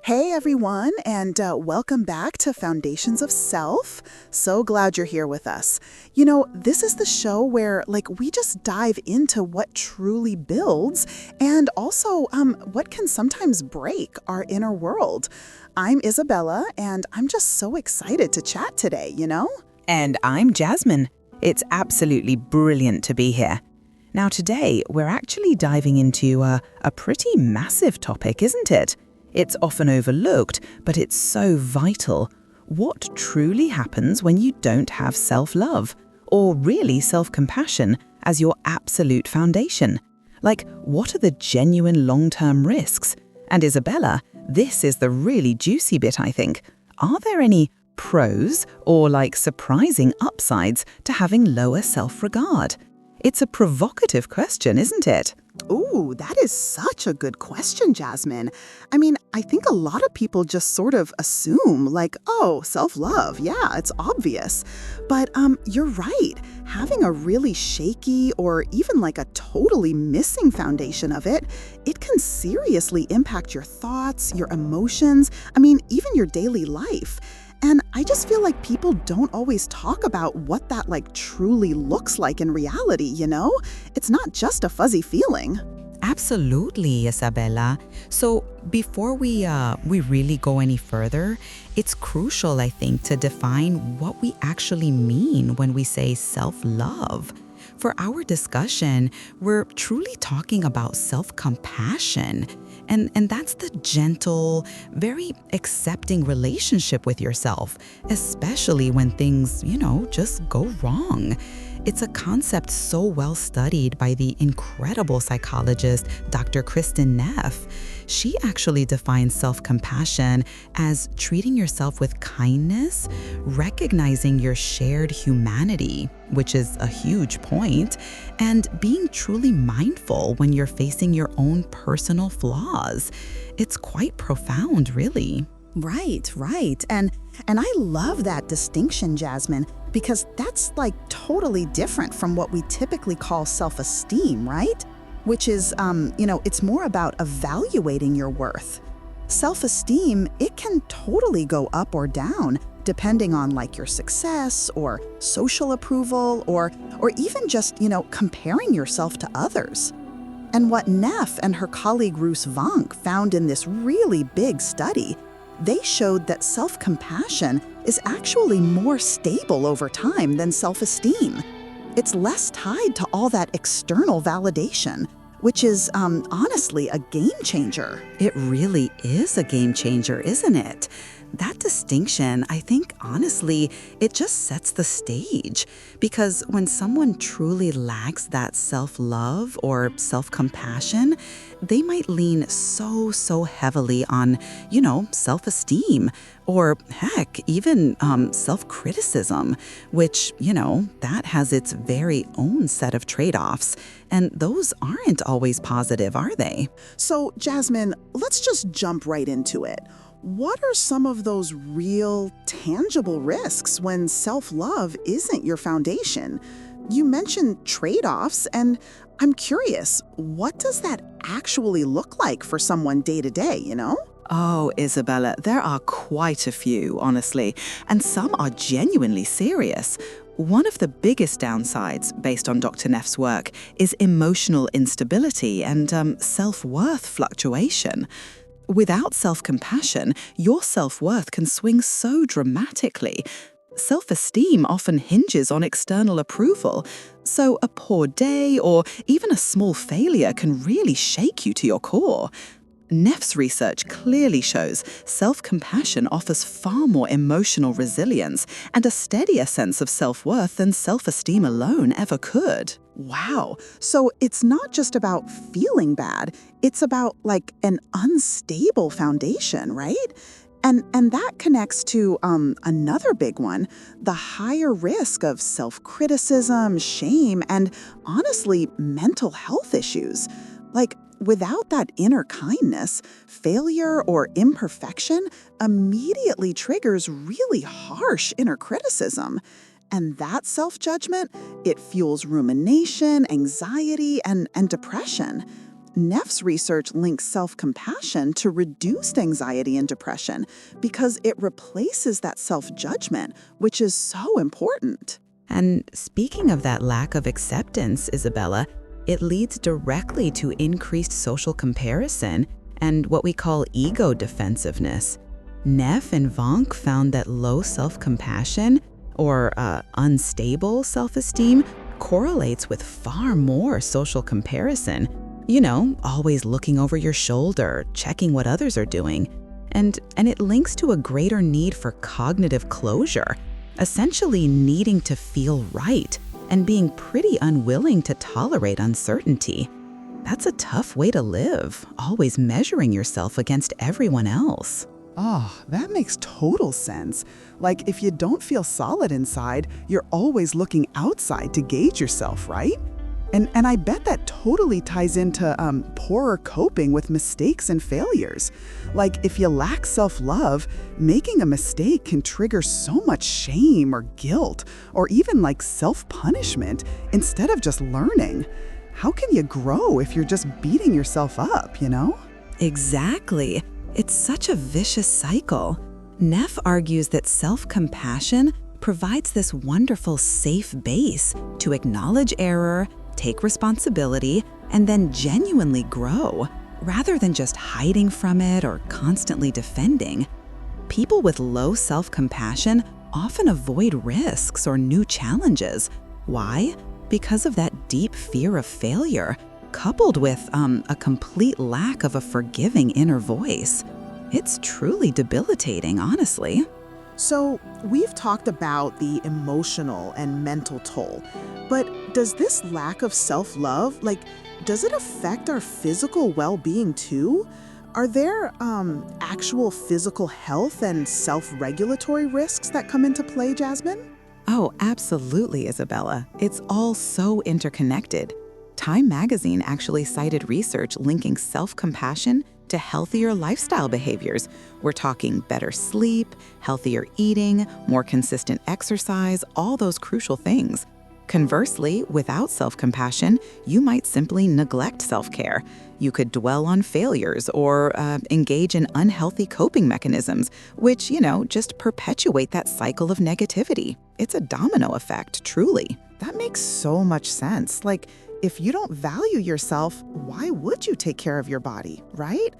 Hey everyone, and welcome back to Foundations of Self. So glad you're here with us. This is the show where, we just dive into what truly builds and also what can sometimes break our inner world. I'm Isabella, and I'm just so excited to chat today. And I'm Jasmine. It's absolutely brilliant to be here. Now today, we're actually diving into a pretty massive topic, isn't it? It's often overlooked, but it's so vital. What truly happens when you don't have self-love, or really self-compassion, as your absolute foundation? What are the genuine long-term risks? And Isabella, this is the really juicy bit, I think. Are there any pros or surprising upsides to having lower self-regard? It's a provocative question, isn't it? Ooh, that is such a good question, Jasmine. I think a lot of people just sort of assume, oh, self-love, yeah, it's obvious. But you're right. Having a really shaky or even a totally missing foundation of it can seriously impact your thoughts, your emotions, even your daily life. And I just feel like people don't always talk about what that truly looks like in reality. It's not just a fuzzy feeling. Absolutely, Isabella. So before we really go any further, it's crucial, I think, to define what we actually mean when we say self-love. For our discussion, we're truly talking about self-compassion. And that's the gentle, very accepting relationship with yourself, especially when things, just go wrong. It's a concept so well studied by the incredible psychologist Dr. Kristin Neff. She actually defines self-compassion as treating yourself with kindness, recognizing your shared humanity, which is a huge point, and being truly mindful when you're facing your own personal flaws. It's quite profound, really. Right. And I love that distinction, Jasmine, because that's totally different from what we typically call self-esteem, right? Which is, it's more about evaluating your worth. Self-esteem, it can totally go up or down depending on your success or social approval or even just, comparing yourself to others. And what Neff and her colleague Ruth Vonk found in this really big study, they showed that self-compassion is actually more stable over time than self-esteem. It's less tied to all that external validation, which is honestly a game changer. It really is a game changer, isn't it? That distinction, I think, honestly, it just sets the stage. Because when someone truly lacks that self-love or self-compassion, they might lean so heavily on, self-esteem or heck, even self-criticism, which, that has its very own set of trade-offs. And those aren't always positive, are they? So, Jasmine, let's just jump right into it. What are some of those real, tangible risks when self-love isn't your foundation? You mentioned trade-offs, and I'm curious, what does that actually look like for someone day to day? Oh, Isabella, there are quite a few, honestly, and some are genuinely serious. One of the biggest downsides, based on Dr. Neff's work, is emotional instability and self-worth fluctuation. Without self-compassion, your self-worth can swing so dramatically. Self-esteem often hinges on external approval, so a poor day or even a small failure can really shake you to your core. Neff's research clearly shows self-compassion offers far more emotional resilience and a steadier sense of self-worth than self-esteem alone ever could. Wow. So it's not just about feeling bad, it's about an unstable foundation, right? And that connects to another big one, the higher risk of self-criticism, shame, and honestly, mental health issues. Without that inner kindness, failure or imperfection immediately triggers really harsh inner criticism. And that self-judgment, it fuels rumination, anxiety, and depression. Neff's research links self-compassion to reduced anxiety and depression because it replaces that self-judgment, which is so important. And speaking of that lack of acceptance, Isabella, it leads directly to increased social comparison and what we call ego defensiveness. Neff and Vonk found that low self-compassion or unstable self-esteem correlates with far more social comparison. You know, always looking over your shoulder, checking what others are doing. And it links to a greater need for cognitive closure, essentially needing to feel right and being pretty unwilling to tolerate uncertainty. That's a tough way to live, always measuring yourself against everyone else. Oh, that makes total sense. Like, if you don't feel solid inside, you're always looking outside to gauge yourself, right? And I bet that totally ties into poorer coping with mistakes and failures. Like, if you lack self-love, making a mistake can trigger so much shame or guilt, or even like self-punishment instead of just learning. How can you grow if you're just beating yourself up, you know? Exactly. It's such a vicious cycle. Neff argues that self-compassion provides this wonderful safe base to acknowledge error, take responsibility, and then genuinely grow, rather than just hiding from it or constantly defending. People with low self-compassion often avoid risks or new challenges. Why? Because of that deep fear of failure, coupled with a complete lack of a forgiving inner voice. It's truly debilitating, honestly. So, we've talked about the emotional and mental toll, but does this lack of self-love, does it affect our physical well-being too? Are there actual physical health and self-regulatory risks that come into play, Jasmine? Oh, absolutely, Isabella. It's all so interconnected. Time magazine actually cited research linking self-compassion to healthier lifestyle behaviors. We're talking better sleep, healthier eating, more consistent exercise, all those crucial things. Conversely, without self-compassion, you might simply neglect self-care. You could dwell on failures or engage in unhealthy coping mechanisms, which, just perpetuate that cycle of negativity. It's a domino effect, truly. That makes so much sense. If you don't value yourself, why would you take care of your body, right?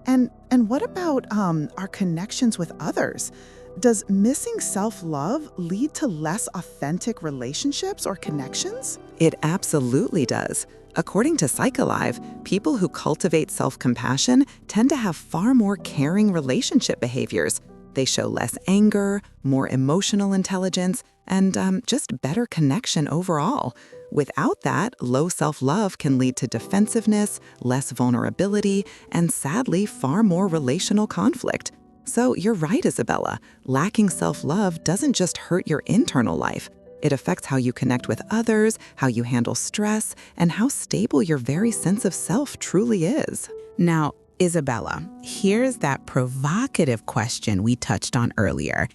And what about our connections with others? Does missing self-love lead to less authentic relationships or connections? It absolutely does. According to PsychAlive, people who cultivate self-compassion tend to have far more caring relationship behaviors. They show less anger, more emotional intelligence, and just better connection overall. Without that, low self-love can lead to defensiveness, less vulnerability, and sadly, far more relational conflict. So you're right, Isabella. Lacking self-love doesn't just hurt your internal life. It affects how you connect with others, how you handle stress, and how stable your very sense of self truly is. Now, Isabella, here's that provocative question we touched on earlier.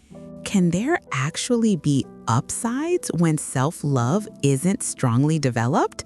Can there actually be upsides when self-love isn't strongly developed?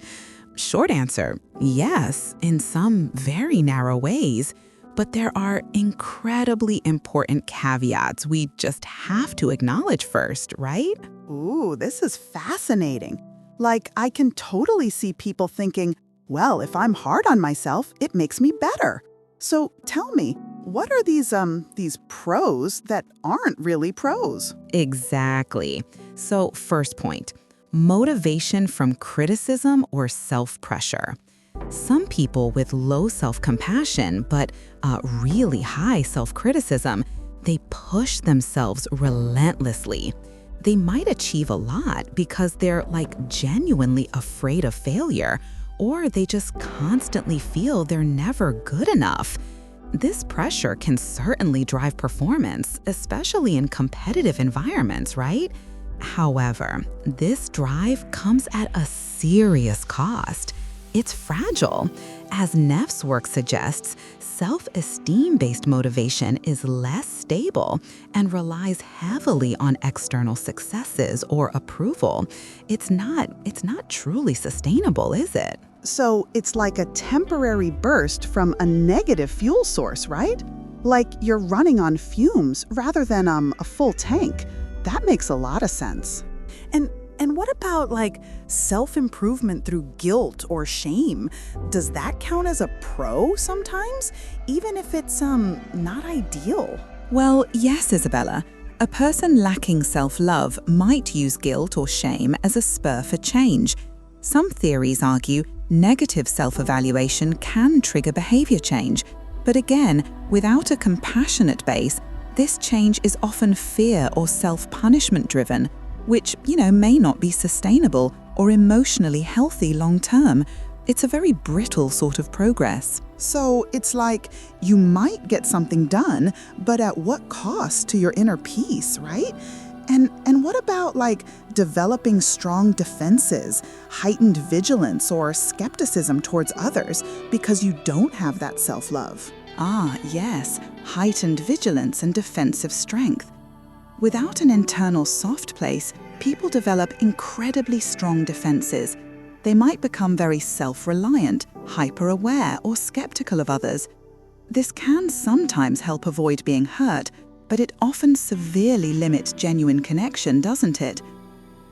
Short answer, yes, in some very narrow ways. But there are incredibly important caveats we just have to acknowledge first, right? Ooh, this is fascinating. I can totally see people thinking, well, if I'm hard on myself, it makes me better. So tell me, what are these pros that aren't really pros? Exactly. So first point, motivation from criticism or self-pressure. Some people with low self-compassion but really high self-criticism, they push themselves relentlessly. They might achieve a lot because they're genuinely afraid of failure, or they just constantly feel they're never good enough. This pressure can certainly drive performance, especially in competitive environments, right? However, this drive comes at a serious cost. It's fragile. As Neff's work suggests, self-esteem-based motivation is less stable and relies heavily on external successes or approval. It's not truly sustainable, is it? So it's like a temporary burst from a negative fuel source, right? Like you're running on fumes rather than a full tank. That makes a lot of sense. And what about like self-improvement through guilt or shame? Does that count as a pro sometimes, even if it's not ideal? Well, yes, Isabella. A person lacking self-love might use guilt or shame as a spur for change. Some theories argue negative self-evaluation can trigger behavior change. But again, without a compassionate base, this change is often fear or self-punishment driven, which, may not be sustainable or emotionally healthy long-term. It's a very brittle sort of progress. So it's like you might get something done, but at what cost to your inner peace, right? And what about like developing strong defenses, heightened vigilance, or skepticism towards others because you don't have that self-love? Ah, yes, heightened vigilance and defensive strength. Without an internal soft place, people develop incredibly strong defenses. They might become very self-reliant, hyper-aware, or skeptical of others. This can sometimes help avoid being hurt, but it often severely limits genuine connection, doesn't it?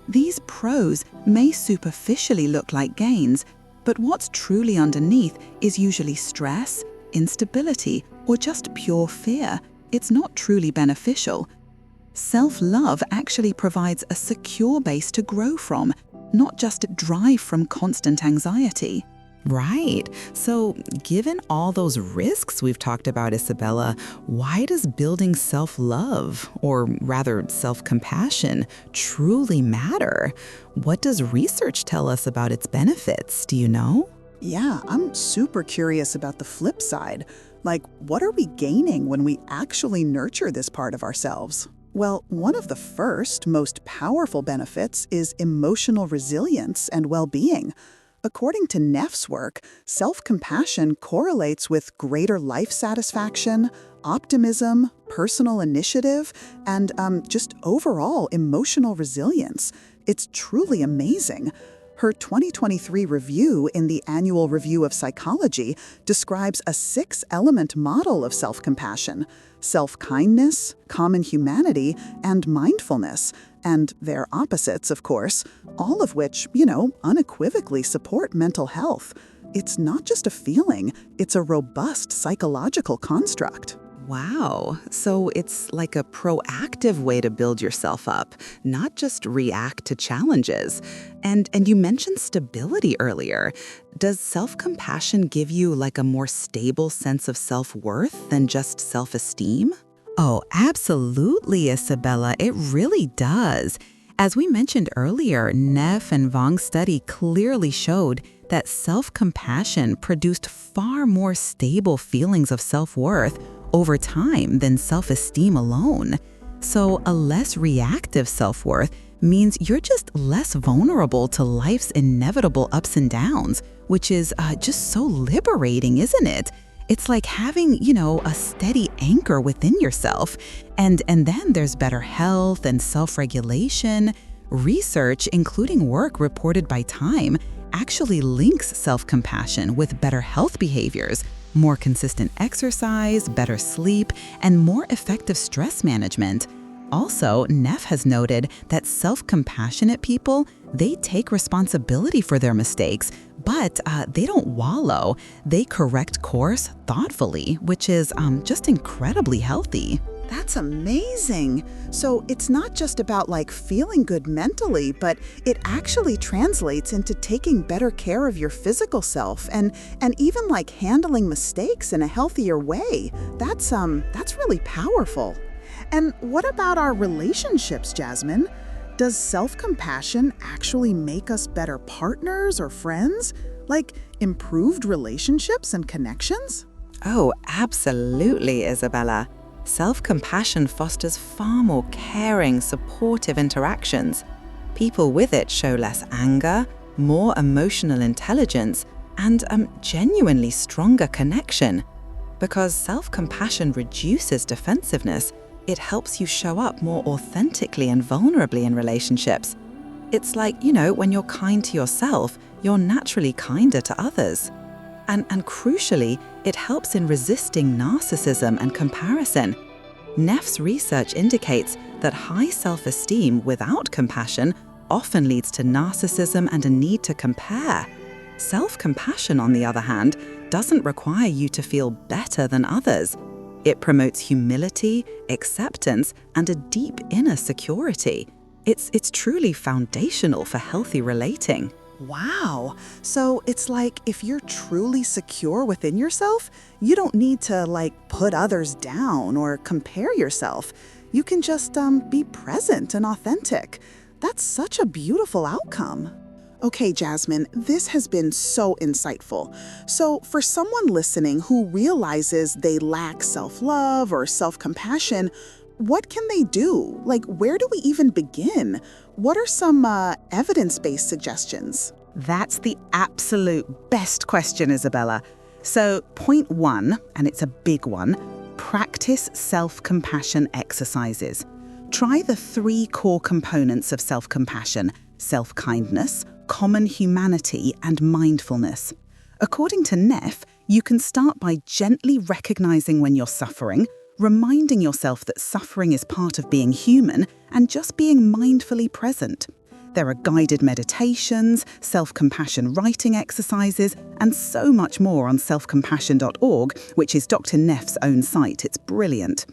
These pros may superficially look like gains, but what's truly underneath is usually stress, instability, or just pure fear. It's not truly beneficial. Self-love actually provides a secure base to grow from, not just drive from constant anxiety. Right. So, given all those risks we've talked about, Isabella, why does building self-love, or rather self-compassion, truly matter? What does research tell us about its benefits? Do you know? Yeah, I'm super curious about the flip side. Like, what are we gaining when we actually nurture this part of ourselves? Well, one of the first, most powerful benefits is emotional resilience and well-being. According to Neff's work, self-compassion correlates with greater life satisfaction, optimism, personal initiative, and just overall emotional resilience. It's truly amazing. Her 2023 review in the Annual Review of Psychology describes a 6-element model of self-compassion: self-kindness, common humanity, and mindfulness, and their opposites, of course, all of which, unequivocally support mental health. It's not just a feeling, it's a robust psychological construct. Wow. So it's like a proactive way to build yourself up, not just react to challenges. And you mentioned stability earlier. Does self-compassion give you like a more stable sense of self-worth than just self-esteem? Oh, absolutely, Isabella. It really does. As we mentioned earlier, Neff and Vong's study clearly showed that self-compassion produced far more stable feelings of self-worth over time than self-esteem alone. So a less reactive self-worth means you're just less vulnerable to life's inevitable ups and downs, which is just so liberating, isn't it? It's like having, a steady anchor within yourself. And then there's better health and self-regulation. Research, including work reported by Time, actually links self-compassion with better health behaviors, more consistent exercise, better sleep, and more effective stress management. Also, Neff has noted that self-compassionate people, they take responsibility for their mistakes, but they don't wallow. They correct course thoughtfully, which is just incredibly healthy. That's amazing. So it's not just about like feeling good mentally, but it actually translates into taking better care of your physical self and even like handling mistakes in a healthier way. That's really powerful. And what about our relationships, Jasmine? Does self-compassion actually make us better partners or friends? Like improved relationships and connections? Oh, absolutely, Isabella. Self-compassion fosters far more caring, supportive interactions. People with it show less anger, more emotional intelligence, and genuinely stronger connection. Because self-compassion reduces defensiveness, it helps you show up more authentically and vulnerably in relationships. It's like, when you're kind to yourself, you're naturally kinder to others. And crucially, it helps in resisting narcissism and comparison. Neff's research indicates that high self-esteem without compassion often leads to narcissism and a need to compare. Self-compassion, on the other hand, doesn't require you to feel better than others. It promotes humility, acceptance, and a deep inner security. It's truly foundational for healthy relating. Wow. So it's like if you're truly secure within yourself, you don't need to put others down or compare yourself. You can just be present and authentic. That's such a beautiful outcome. Okay, Jasmine, this has been so insightful. So for someone listening who realizes they lack self-love or self-compassion, what can they do? Where do we even begin? What are some evidence-based suggestions? That's the absolute best question, Isabella. So point 1, and it's a big one, practice self-compassion exercises. Try the 3 core components of self-compassion: self-kindness, common humanity, and mindfulness. According to Neff, you can start by gently recognizing when you're suffering, reminding yourself that suffering is part of being human, and just being mindfully present. There are guided meditations, self-compassion writing exercises, and so much more on selfcompassion.org, which is Dr. Neff's own site. It's brilliant.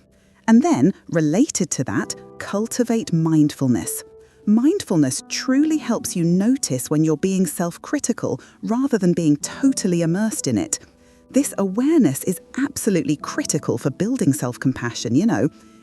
And then, related to that, cultivate mindfulness. Mindfulness truly helps you notice when you're being self-critical rather than being totally immersed in it. This awareness is absolutely critical for building self-compassion,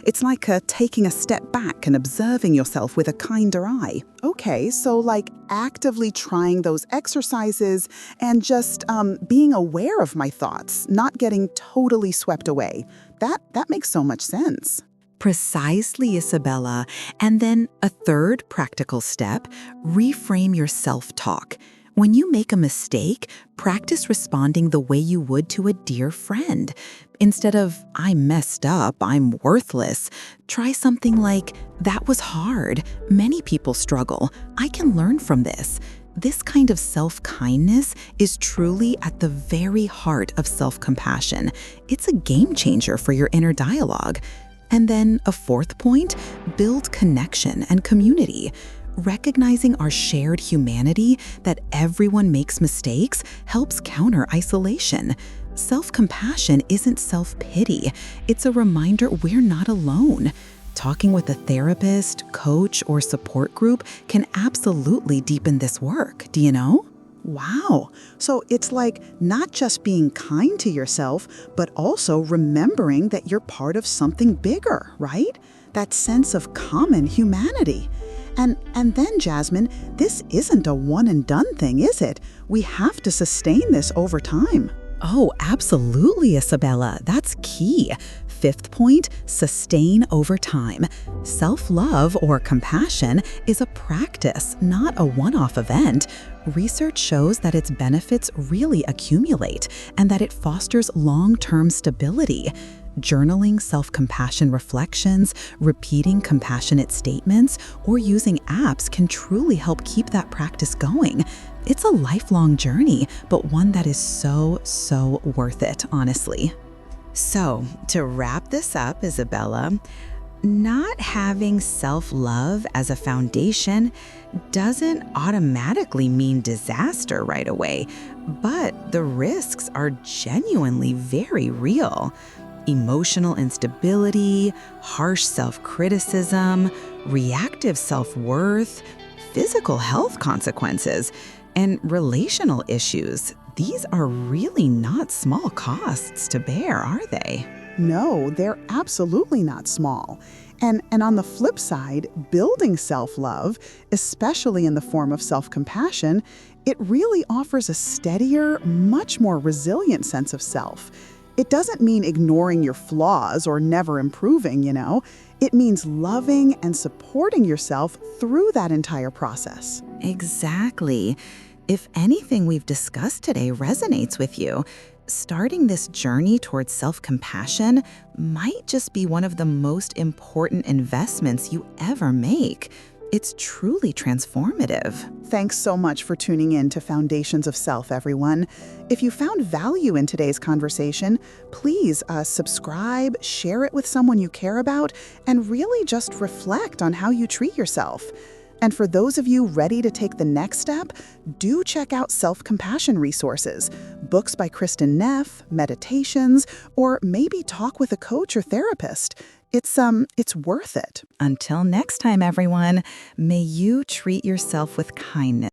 It's like taking a step back and observing yourself with a kinder eye. Okay, so actively trying those exercises and just being aware of my thoughts, not getting totally swept away. That makes so much sense. Precisely, Isabella. And then a third practical step, reframe your self-talk. When you make a mistake, practice responding the way you would to a dear friend. Instead of, I messed up, I'm worthless, try something like, that was hard. Many people struggle. I can learn from this. This kind of self-kindness is truly at the very heart of self-compassion. It's a game changer for your inner dialogue. And then a fourth point, build connection and community. Recognizing our shared humanity, that everyone makes mistakes, helps counter isolation. Self-compassion isn't self-pity. It's a reminder we're not alone. Talking with a therapist, coach, or support group can absolutely deepen this work, do you know? Wow. So it's not just being kind to yourself, but also remembering that you're part of something bigger, right? That sense of common humanity. And then, Jasmine, this isn't a one and done thing, is it? We have to sustain this over time. Oh, absolutely, Isabella. That's key. Fifth point, sustain over time. Self-love or compassion is a practice, not a one-off event. Research shows that its benefits really accumulate and that it fosters long-term stability. Journaling self-compassion reflections, repeating compassionate statements, or using apps can truly help keep that practice going. It's a lifelong journey, but one that is so worth it, honestly. So, to wrap this up, Isabella, not having self-love as a foundation doesn't automatically mean disaster right away, but the risks are genuinely very real. Emotional instability, harsh self-criticism, reactive self-worth, physical health consequences, and relational issues. These are really not small costs to bear, are they? No, they're absolutely not small. And on the flip side, building self-love, especially in the form of self-compassion, it really offers a steadier, much more resilient sense of self. It doesn't mean ignoring your flaws or never improving, It means loving and supporting yourself through that entire process. Exactly. If anything we've discussed today resonates with you, starting this journey towards self-compassion might just be one of the most important investments you ever make. It's truly transformative. Thanks so much for tuning in to Foundations of Self, everyone. If you found value in today's conversation, please subscribe, share it with someone you care about, and really just reflect on how you treat yourself. And for those of you ready to take the next step, do check out self-compassion resources, books by Kristin Neff, meditations, or maybe talk with a coach or therapist. It's worth it. Until next time, everyone, may you treat yourself with kindness.